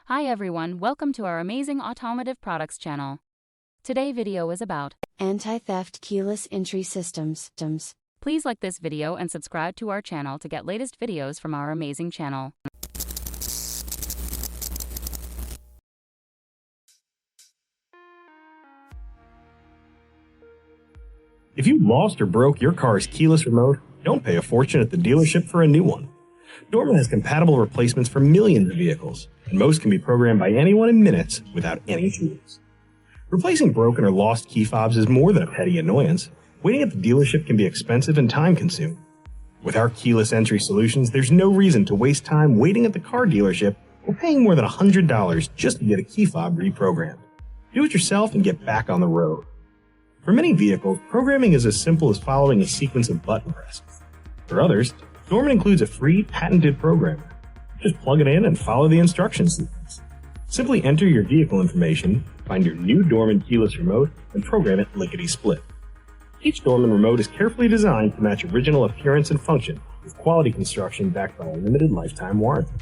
Hi everyone, welcome to our amazing automotive products channel. Today's video is about anti-theft keyless entry systems. Please like this video and subscribe to our channel to get latest videos from our amazing channel. If you lost or broke your car's keyless remote, don't pay a fortune at the dealership for a new one. Dorman has compatible replacements for millions of vehicles, and most can be programmed by anyone in minutes without any tools. Replacing broken or lost key fobs is more than a petty annoyance. Waiting at the dealership can be expensive and time-consuming. With our keyless entry solutions, there's no reason to waste time waiting at the car dealership or paying more than $100 just to get a key fob reprogrammed. Do it yourself and get back on the road. For many vehicles, programming is as simple as following a sequence of button presses. For others, Dorman includes a free, patented programmer. Just plug it in and follow the instruction sequence. Simply enter your vehicle information, find your new Dorman keyless remote, and program it lickety-split. Each Dorman remote is carefully designed to match original appearance and function with quality construction backed by a limited lifetime warranty.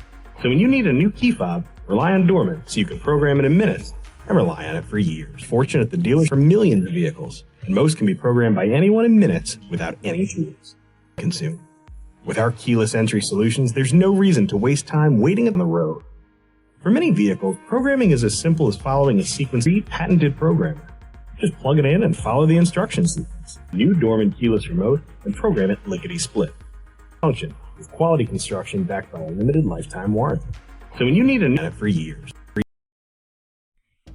So when you need a new key fob, rely on Dorman so you can program it in minutes and rely on it for years. Fortune at the dealer for millions of vehicles, and most can be programmed by anyone in minutes without any tools. Consume. With our keyless entry solutions, there's no reason to waste time waiting on the road. For many vehicles, programming is as simple as following a sequence of patented programmer. Just plug it in and follow the instruction sequence. New Dorman keyless remote and program it lickety-split. Function with quality construction backed by a limited lifetime warranty. So when you need it for years. Do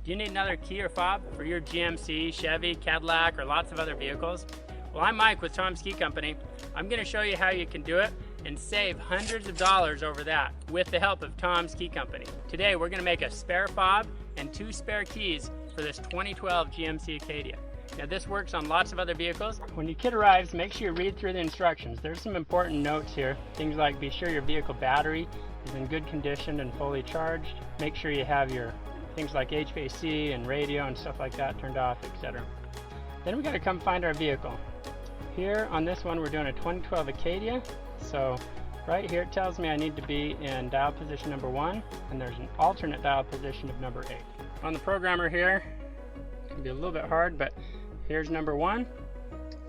you need another key or fob for your GMC, Chevy, Cadillac, or lots of other vehicles? Well, I'm Mike with Tom's Key Company. I'm going to show you how you can do it and save hundreds of dollars over that with the help of Tom's Key Company. Today we're going to make a spare fob and 2 spare keys for this 2012 GMC Acadia. Now this works on lots of other vehicles. When your kit arrives, make sure you read through the instructions. There's some important notes here. Things like be sure your vehicle battery is in good condition and fully charged. Make sure you have your things like HVAC and radio and stuff like that turned off, etc. Then we got to come find our vehicle. Here on this one we're doing a 2012 Acadia. So right here it tells me I need to be in dial position number 1, and there's an alternate dial position of number 8. On the programmer here, it can be a little bit hard, but here's number 1,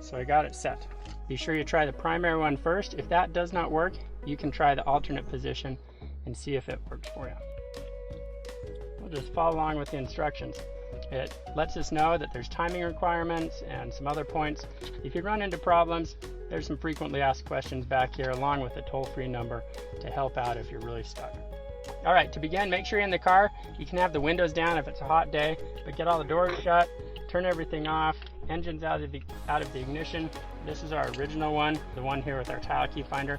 so I got it set. Be sure you try the primary one first. If that does not work, you can try the alternate position and see if it works for you. We'll just follow along with the instructions. It lets us know that there's timing requirements and some other points. If you run into problems, there's some frequently asked questions back here along with a toll-free number to help out if you're really stuck. Alright, to begin, make sure you're in the car. You can have the windows down if it's a hot day, but get all the doors shut, turn everything off, engines out of the ignition. This is our original one, the one here with our tile key finder.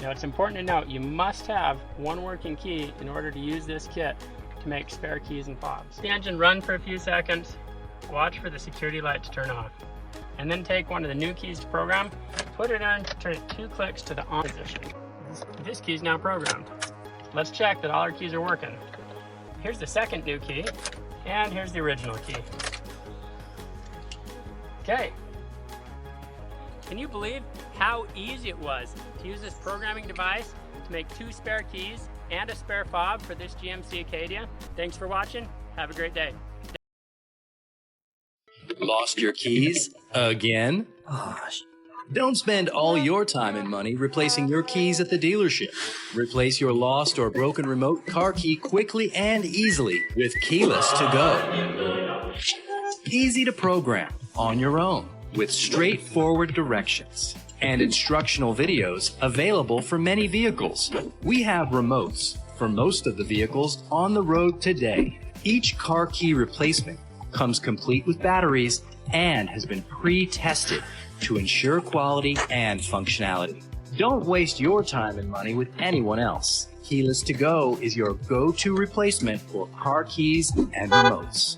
Now it's important to note you must have one working key in order to use this kit to make spare keys and fobs. The engine run for a few seconds, watch for the security light to turn off, and then take one of the new keys to program, put it in, turn it 2 clicks to the on position. This key is now programmed. Let's check that all our keys are working. Here's the second new key, and here's the original key. Okay. Can you believe how easy it was to use this programming device to make 2 spare keys and a spare fob for this GMC Acadia? Thanks for watching. Have a great day. Lost your keys? Again? Don't spend all your time and money replacing your keys at the dealership. Replace your lost or broken remote car key quickly and easily with Keyless to Go. Easy to program on your own with straightforward directions and instructional videos available for many vehicles. We have remotes for most of the vehicles on the road today. Each car key replacement comes complete with batteries and has been pre-tested to ensure quality and functionality. Don't waste your time and money with anyone else. Keyless to Go is your go-to replacement for car keys and remotes.